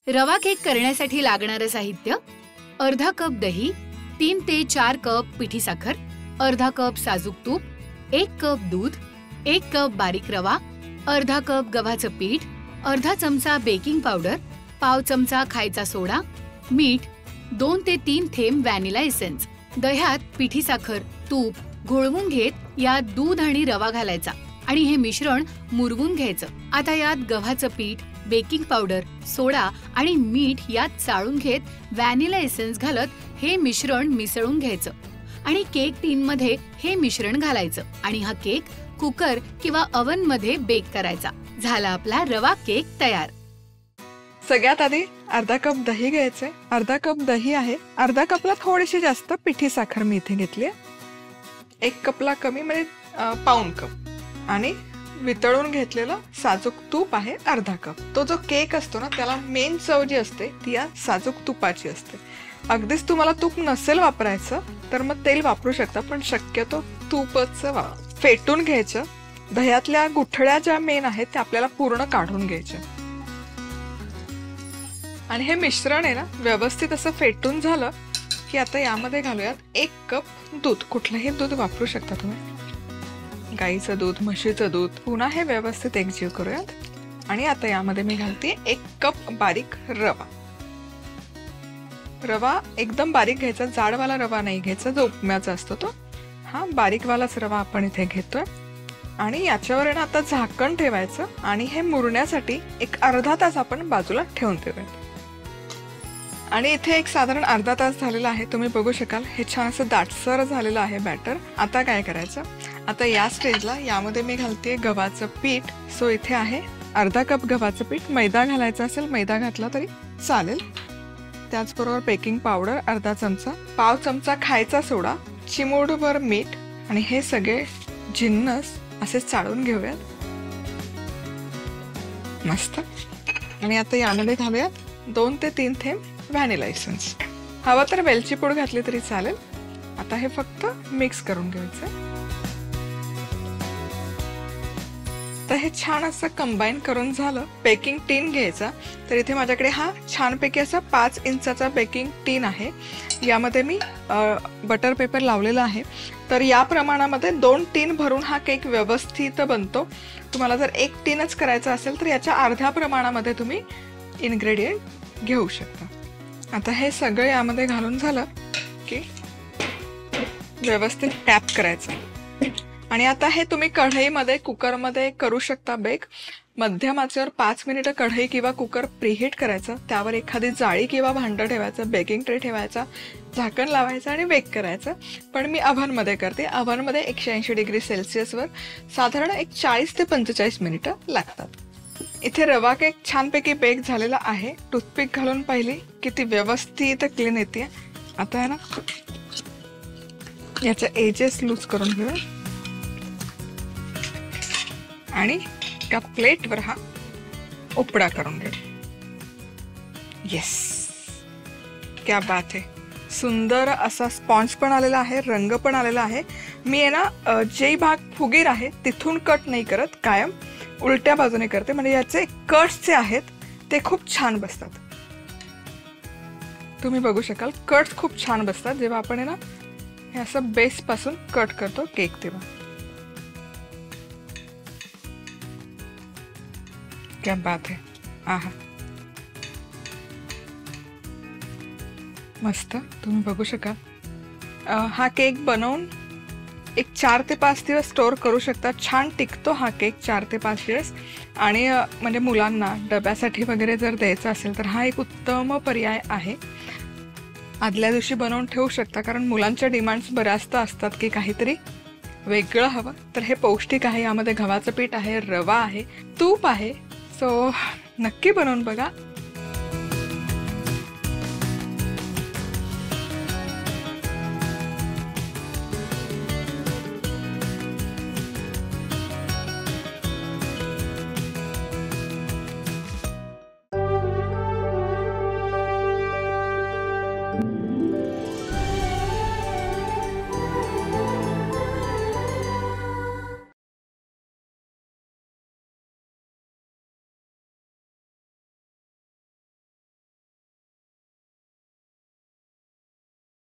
रवा केक करण्यासाठी लागणारे साहित्य: अर्धा कप दही, 3 ते 4 कप पिठी साखर, अर्धा कप साजूक तूप, 1 कप दूध, 1 कप बारीक रवा, अर्धा कप गव्हाचं पीठ, अर्धा चमचा बेकिंग पावडर, पाव चमचा खायचा सोडा, मीठ, 2 ते 3 थेंब व्हॅनिला एसेन्स. दह्यात पिठी साखर, तूप घोळवून घेत यात दूध आणि रवा घालायचा आणि हे मिश्रण मुरवून घ्यायचं. आता यात गव्हाचं पीठ, बेकिंग पावडर, सोडा आणि मीठ यात चाळून घेत व्हॅनिला एसेन्स घालत हे मिश्रण मिसळून घ्यायचं आणि केक टीनमध्ये हे मिश्रण घालायचं आणि हा केक कुकर किंवा ओव्हन मध्ये बेक करायचा. झाला आपला रवा केक तयार. सगळ्यात आधी अर्धा कप दही घ्यायचे. अर्धा कप दही आहे. अर्धा कपला थोडीशी जास्त पिठी साखर मी इथे घेतली आहे. 1 कपला कमी म्हणजे पाऊण कप आणि वितळून घेतलेलं साजूक तूप आहे अर्धा कप. तो जो केक असतो ना त्याला मेन चव जी असते ती या साजूक तुपाची असते. अगदीच तुम्हाला तूप नसेल वापरायचं तर मग तेल वापरू शकता, पण शक्यतो तूपच फेटून घ्यायचं. दह्यातल्या गुठळ्या ज्या मेन आहेत त्या आपल्याला पूर्ण काढून घ्यायच्या आणि हे मिश्रण आहे ना व्यवस्थित असं फेटून झालं की आता यामध्ये घालूयात 1 कप दूध. कुठलंही दूध वापरू शकता तुम्ही, गाईचं दूध, म्हशीचं दूध. पुन्हा हे व्यवस्थित एकजीव करूयात आणि आता यामध्ये मी घालते 1 कप बारीक रवा. रवा एकदम बारीक घ्यायचा, जाडवाला रवा नाही घ्यायचा जो उपम्याचा असतो तो. हा बारीकवालाच रवा आपण इथे घेतोय आणि याच्यावर ना आता झाकण ठेवायचं आणि हे मुरण्यासाठी एक अर्धा तास आपण बाजूला ठेवून देऊयात. आणि इथे एक साधारण अर्धा तास झालेला आहे. तुम्ही बघू शकाल हे छान असं दाटसर झालेलं आहे बॅटर. आता काय करायचं, आता या स्टेजला यामध्ये मी घालते गव्हाचं पीठ. सो इथे आहे अर्धा कप गव्हाचं पीठ. मैदा घालायचा असेल मैदा घातला तरी चालेल. त्याचबरोबर बेकिंग पावडर अर्धा चमचा, पाव चमचा खायचा सोडा, चिमूटभर मीठ आणि हे सगळे जिन्नस असे चाळून घेऊयात मस्त. आणि आता यामध्ये घालूयात 2 ते 3 थेंब व्हॅनिला एसेन्स. हवं तर वेलची पूड घातली तरी चालेल. आता हे फक्त मिक्स करून घ्यायचं. तर हे छान असं कंबाईन करून झालं. बेकिंग टीन घ्यायचा. तर इथे माझ्याकडे हा छानपैकी असा 5 इंचाचा बेकिंग टीन आहे. यामध्ये मी बटर पेपर लावलेला आहे. तर या प्रमाणामध्ये 2 टीन भरून हा केक व्यवस्थित बनतो. तुम्हाला जर 1 टीनच करायचा असेल तर याच्या अर्ध्या प्रमाणामध्ये तुम्ही इन्ग्रेडियंट घेऊ शकता. आता हे सगळं यामध्ये घालून झालं की व्यवस्थित टॅप करायचं आणि आता हे तुम्ही कढईमध्ये कुकरमध्ये करू शकता बेक. मध्यम आचेवर 5 मिनिटं कढई किंवा कुकर प्रीहीट करायचं. त्यावर एखादी जाळी किंवा भांडं ठेवायचं, बेकिंग ट्रे ठेवायचा, झाकण लावायचं आणि बेक करायचं. पण मी ओव्हनमध्ये करते. ओव्हनमध्ये 180 डिग्री सेल्सिअसवर साधारण 40 ते 45 मिनिटं लागतात. इथे रवा केक छानपैकी बेक झालेला आहे. टूथपिक घालून पाहिली किती व्यवस्थित क्लीन येते. आता आहे ना याच्या एजेस लूज करून घेऊ आणि एका प्लेटवर हा उपडा करून घेऊ. येस, क्या बात आहे. सुंदर असा स्पॉन्ज पण आलेला आहे, रंग पण आलेला आहे. मी आहे ना जे भाग फुगीर आहे तिथून कट नाही करत, कायम उलट्या बाजूने करते. म्हणजे याचे कट्स जे आहेत ते खूप छान बसतात. तुम्ही बघू शकाल कट्स खूप छान बसतात जेव्हा आपण आहे ना हे असं बेस पासून कट करतो केक तेव्हा. क्या बात है. आहा, मस्त. तुम्ही बघू शकाल हा केक बनवून एक 4 ते 5 दिवस स्टोअर करू शकता. छान टिकतो हा केक 4 ते 5 दिवस. आणि म्हणजे मुलांना डब्यासाठी वगैरे जर द्यायचा असेल तर हा एक उत्तम पर्याय आहे. आदल्या दिवशी बनवून ठेवू शकता, कारण मुलांच्या डिमांड्स बऱ्याचदा असतात की काहीतरी वेगळं हवं. तर हे पौष्टिक आहे. यामध्ये गव्हाचं पीठ आहे, रवा आहे, तूप आहे. सो नक्की बनवून बघा.